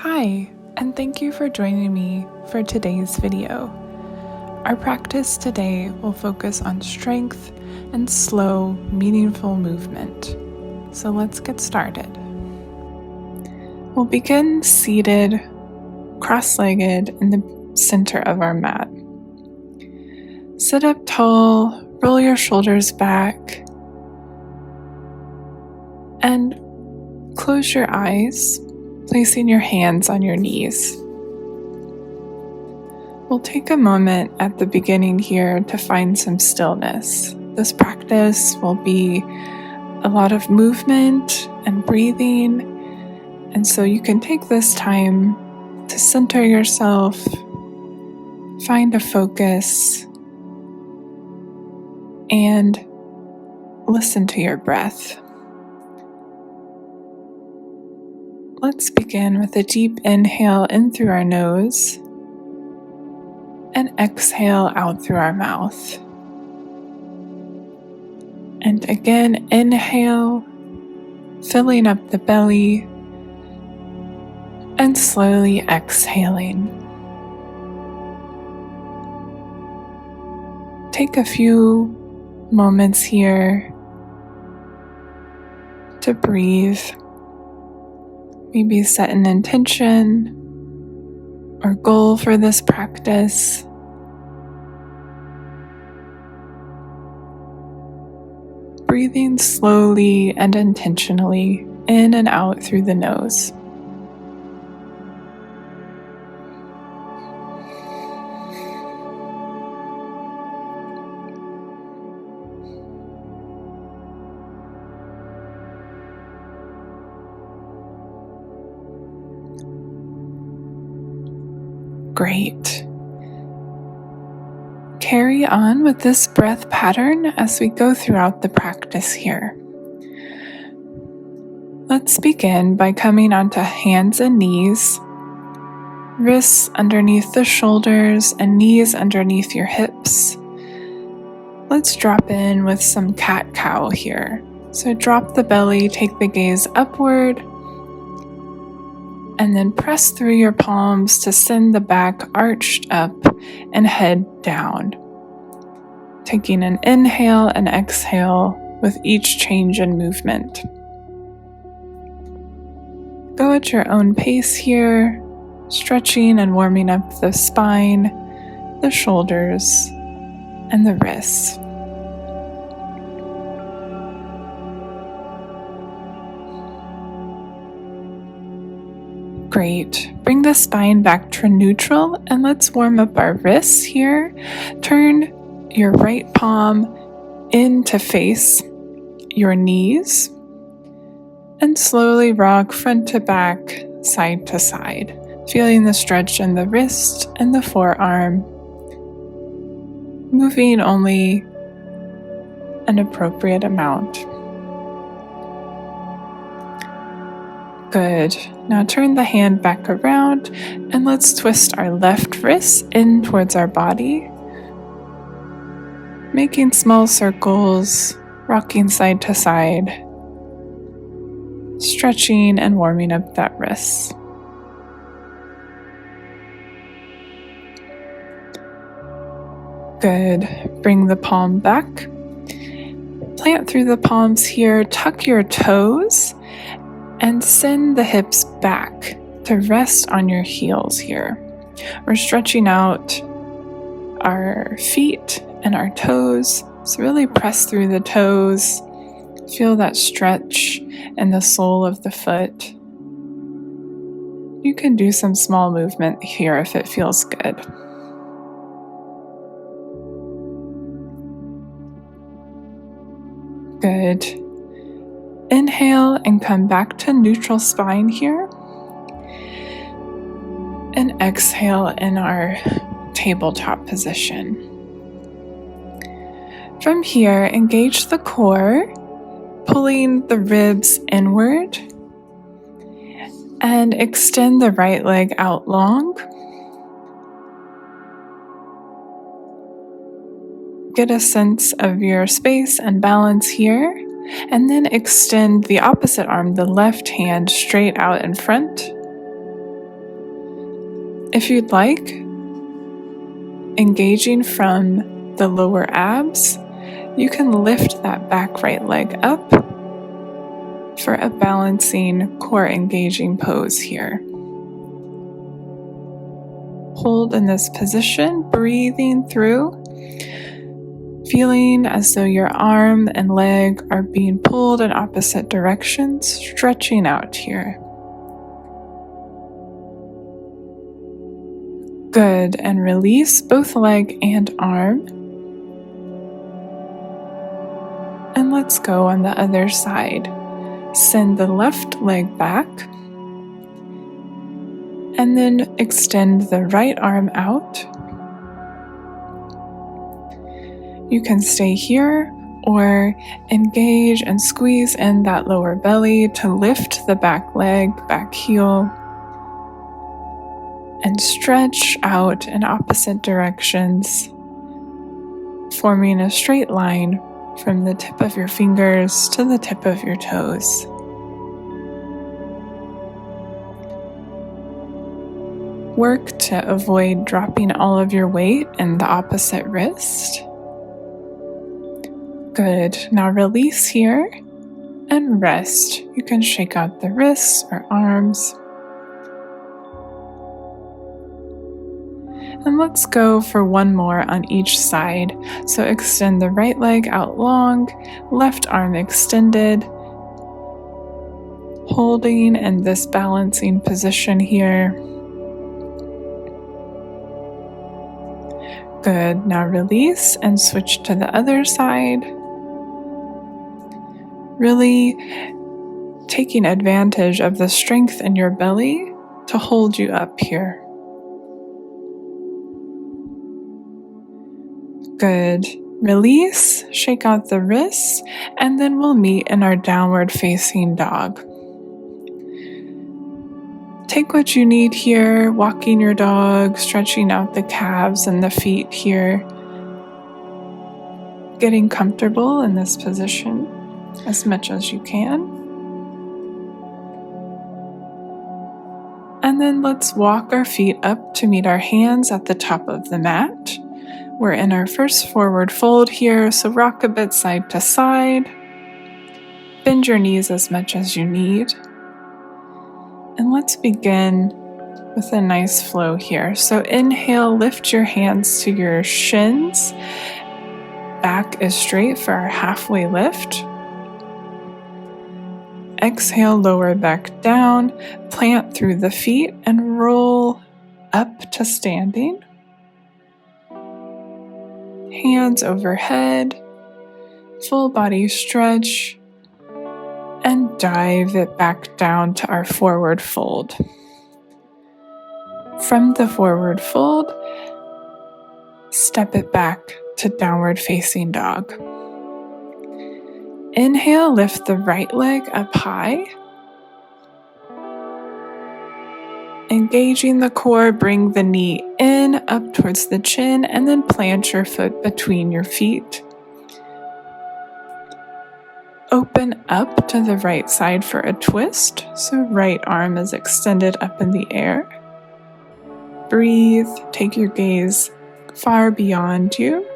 Hi, and thank you for joining me for today's video. Our practice today will focus on strength and slow, meaningful movement. So let's get started. We'll begin seated, cross-legged in the center of our mat. Sit up tall, roll your shoulders back, and close your eyes, placing your hands on your knees. We'll take a moment at the beginning here to find some stillness. This practice will be a lot of movement and breathing, and so you can take this time to center yourself, find a focus, and listen to your breath. Let's begin with a deep inhale in through our nose and exhale out through our mouth. And again, inhale, filling up the belly, and slowly exhaling. Take a few moments here to breathe. Maybe set an intention or goal for this practice. Breathing slowly and intentionally in and out through the nose. Great. Carry on with this breath pattern as we go throughout the practice here. Let's begin by coming onto hands and knees, wrists underneath the shoulders and knees underneath your hips. Let's drop in with some cat-cow here. So drop the belly, take the gaze upward, and then press through your palms to send the back arched up and head down. Taking an inhale and exhale with each change in movement. Go at your own pace here, stretching and warming up the spine, the shoulders, and the wrists. Great. Bring the spine back to neutral and let's warm up our wrists here. Turn your right palm in to face your knees and slowly rock front to back, side to side, feeling the stretch in the wrist and the forearm, moving only an appropriate amount. Good. Now turn the hand back around and let's twist our left wrist in towards our body, making small circles, rocking side to side, stretching and warming up that wrist. Good. Bring the palm back. Plant through the palms here, tuck your toes, and send the hips back to rest on your heels here. We're stretching out our feet and our toes, so really press through the toes. Feel that stretch in the sole of the foot. You can do some small movement here if it feels good. Good. Inhale and come back to neutral spine here. And exhale in our tabletop position. From here, engage the core, pulling the ribs inward, and extend the right leg out long. Get a sense of your space and balance here. And then extend the opposite arm, the left hand, straight out in front. If you'd like, engaging from the lower abs, you can lift that back right leg up for a balancing, core engaging pose here. Hold in this position, breathing through, feeling as though your arm and leg are being pulled in opposite directions, stretching out here. Good, and release both leg and arm. And let's go on the other side. Send the left leg back, and then extend the right arm out. You can stay here or engage and squeeze in that lower belly to lift the back leg, back heel, and stretch out in opposite directions, forming a straight line from the tip of your fingers to the tip of your toes. Work to avoid dropping all of your weight in the opposite wrist. Good. Now release here and rest. You can shake out the wrists or arms. And let's go for one more on each side. So extend the right leg out long, left arm extended, holding in this balancing position here. Good. Now release and switch to the other side. Really taking advantage of the strength in your belly to hold you up here. Good. Release, shake out the wrists, and then we'll meet in our downward facing dog. Take what you need here, walking your dog, stretching out the calves and the feet here. Getting comfortable in this position as much as you can. And then let's walk our feet up to meet our hands at the top of the mat. We're in our first forward fold here, so rock a bit side to side. Bend your knees as much as you need. And let's begin with a nice flow here. So inhale, lift your hands to your shins. Back is straight for our halfway lift. Exhale, lower back down, plant through the feet and roll up to standing. Hands overhead, full body stretch, and dive it back down to our forward fold. From the forward fold, step it back to downward facing dog. Inhale, lift the right leg up high. Engaging the core, bring the knee in, up towards the chin, and then plant your foot between your feet. Open up to the right side for a twist, so right arm is extended up in the air. Breathe, take your gaze far beyond you.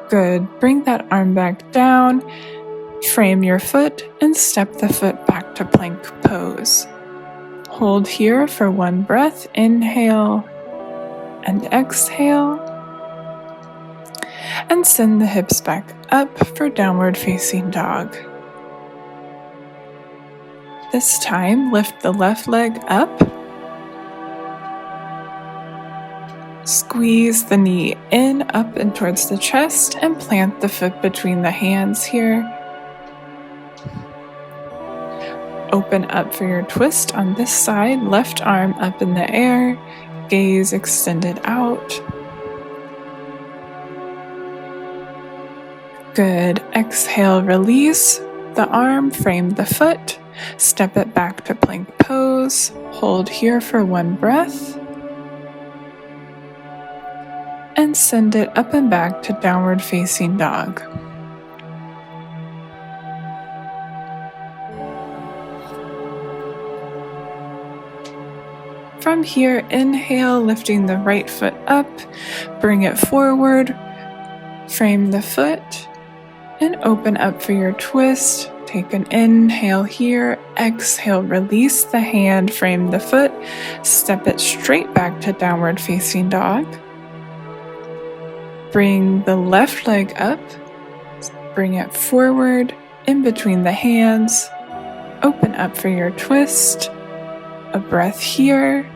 Good. Bring that arm back down. Frame your foot and step the foot back to plank pose. Hold here for one breath. Inhale and exhale. And send the hips back up for downward facing dog. This time, lift the left leg up. Squeeze the knee in, up and towards the chest, and plant the foot between the hands here. Open up for your twist on this side, left arm up in the air, gaze extended out. Good. Exhale, release the arm, frame the foot, step it back to plank pose, hold here for one breath, and send it up and back to downward facing dog. From here, inhale, lifting the right foot up, bring it forward, frame the foot, and open up for your twist. Take an inhale here, exhale, release the hand, frame the foot, step it straight back to downward facing dog. Bring the left leg up, bring it forward, in between the hands, open up for your twist, a breath here,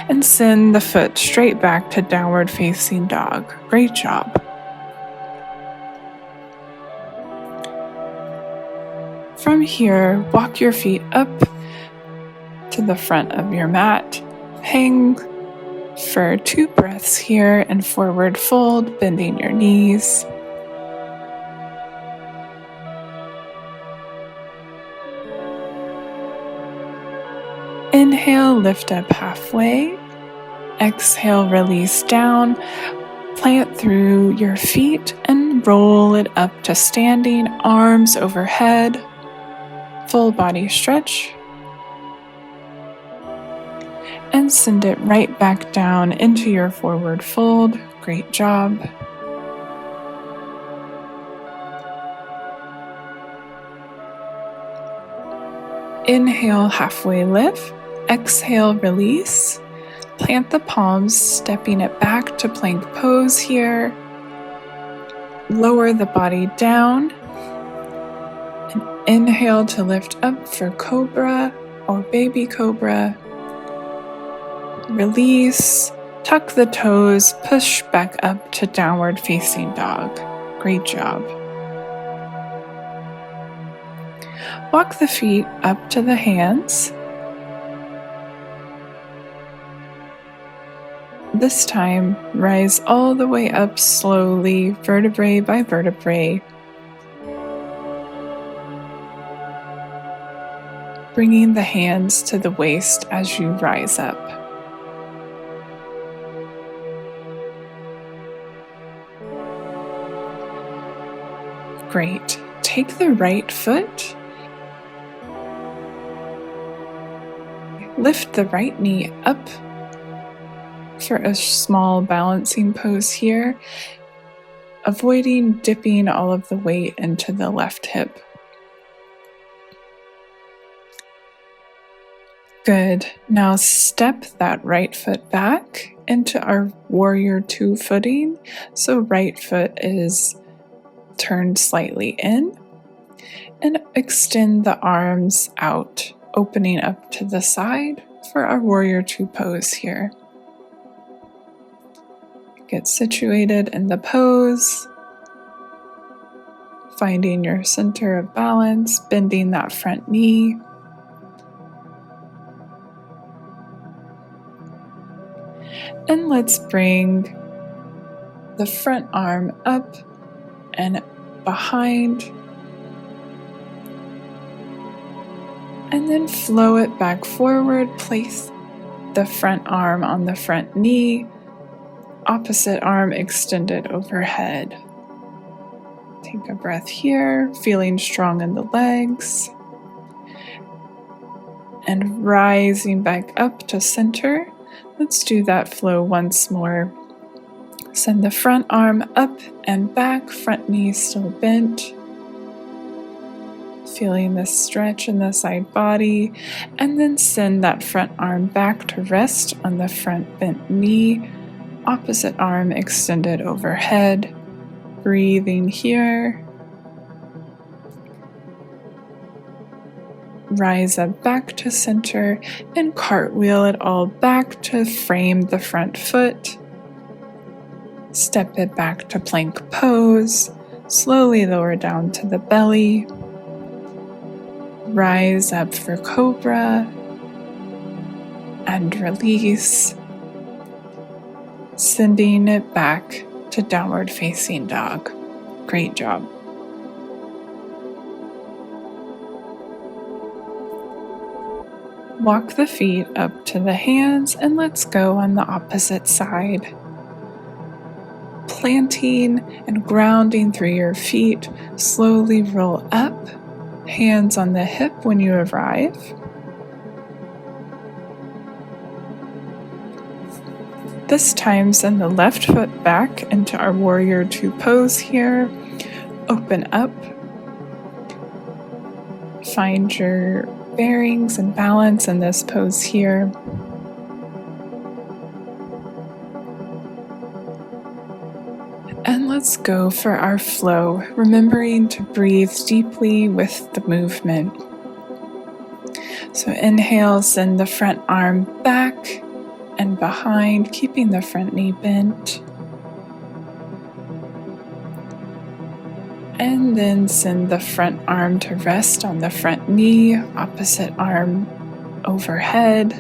and send the foot straight back to downward facing dog. Great job. From here, walk your feet up to the front of your mat. Hang for 2 breaths here and forward fold, bending your knees. Inhale, lift up halfway. Exhale, release down. Plant through your feet and roll it up to standing, arms overhead. Full body stretch. And send it right back down into your forward fold. Great job. Inhale, halfway lift. Exhale, release. Plant the palms, stepping it back to plank pose here. Lower the body down. And inhale to lift up for cobra or baby cobra. Release, tuck the toes, push back up to downward facing dog. Great job. Walk the feet up to the hands. This time, rise all the way up slowly, vertebrae by vertebrae. Bringing the hands to the waist as you rise up. Great. Take the right foot. Lift the right knee up for a small balancing pose here, avoiding dipping all of the weight into the left hip. Good. Now step that right foot back into our warrior 2 footing. So right foot is turned slightly in, and extend the arms out, opening up to the side for our warrior 2 pose here. Get situated in the pose, finding your center of balance, bending that front knee. And let's bring the front arm up and behind, and then flow it back forward. Place the front arm on the front knee, opposite arm extended overhead. Take a breath here, feeling strong in the legs, and rising back up to center. Let's do that flow once more. Send the front arm up and back, front knee still bent. Feeling the stretch in the side body, and then send that front arm back to rest on the front bent knee, opposite arm extended overhead. Breathing here. Rise up back to center and cartwheel it all back to frame the front foot. Step it back to plank pose. Slowly lower down to the belly. Rise up for cobra and release, sending it back to downward facing dog. Great job. Walk the feet up to the hands and let's go on the opposite side. Planting and grounding through your feet, slowly roll up. Hands on the hip when you arrive. This time, send the left foot back into our warrior two pose here. Open up. Find your bearings and balance in this pose here. And let's go for our flow, remembering to breathe deeply with the movement. So inhale, send the front arm back and behind, keeping the front knee bent. And then send the front arm to rest on the front knee, opposite arm overhead.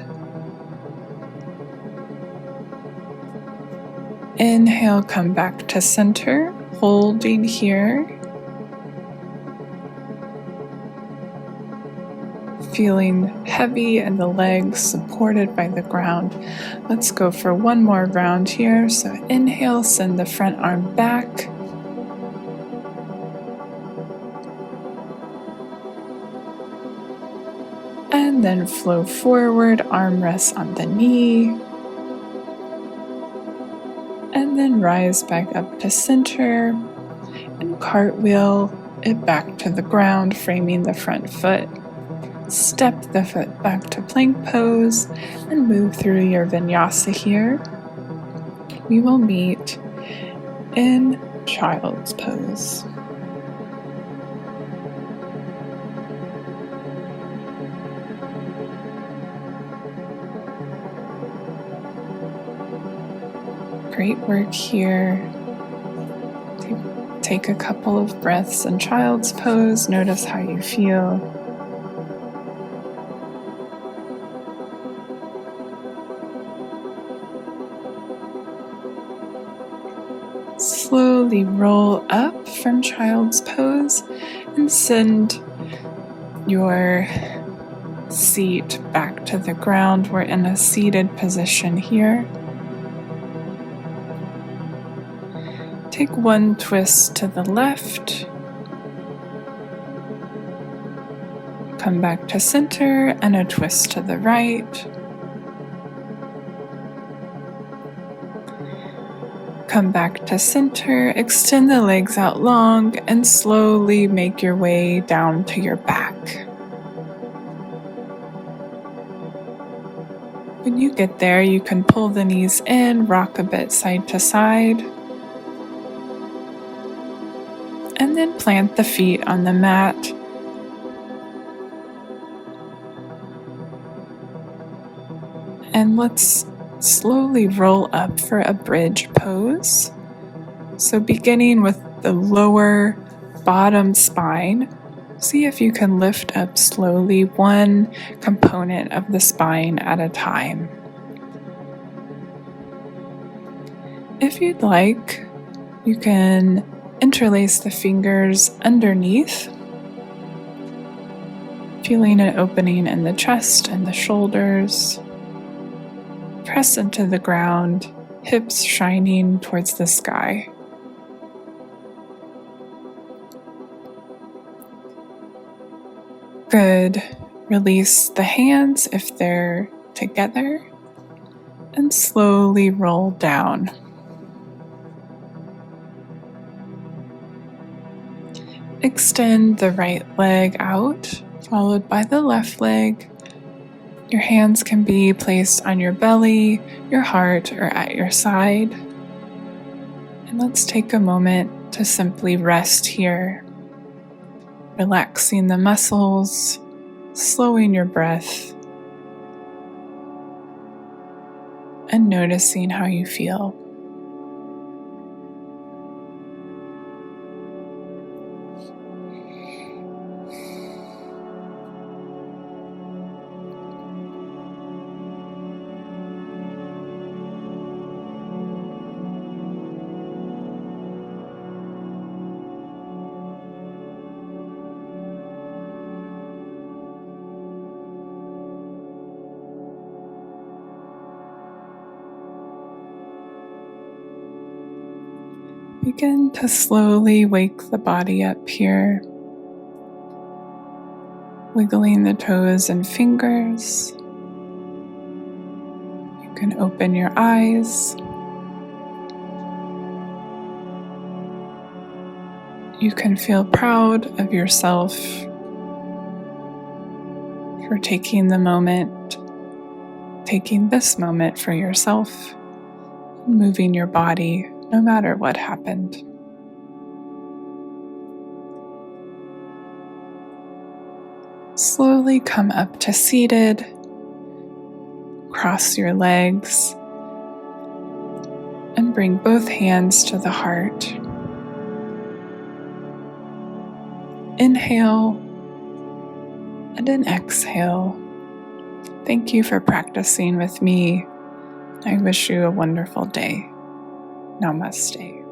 Inhale, come back to center, holding here. Feeling heavy and the legs supported by the ground. Let's go for one more round here. So inhale, send the front arm back. And then flow forward, arm rests on the knee. And then rise back up to center and cartwheel it back to the ground, framing the front foot. Step the foot back to plank pose and move through your vinyasa here. We will meet in child's pose. Great work here. Take a couple of breaths in child's pose. Notice how you feel. Slowly roll up from child's pose and send your seat back to the ground. We're in a seated position here. Take one twist to the left. Come back to center and a twist to the right. Come back to center, extend the legs out long, and slowly make your way down to your back. When you get there, you can pull the knees in, rock a bit side to side, and then plant the feet on the mat. And let's slowly roll up for a bridge pose. So beginning with the lower bottom spine, see if you can lift up slowly one component of the spine at a time. If you'd like, you can interlace the fingers underneath, feeling an opening in the chest and the shoulders. Press into the ground, hips shining towards the sky. Good. Release the hands if they're together and slowly roll down. Extend the right leg out, followed by the left leg. Your hands can be placed on your belly, your heart, or at your side. And let's take a moment to simply rest here, relaxing the muscles, slowing your breath, and noticing how you feel. Begin to slowly wake the body up here, wiggling the toes and fingers. You can open your eyes. You can feel proud of yourself for taking this moment for yourself, moving your body no matter what happened. Slowly come up to seated, cross your legs, and bring both hands to the heart. Inhale and an exhale. Thank you for practicing with me. I wish you a wonderful day. Namaste.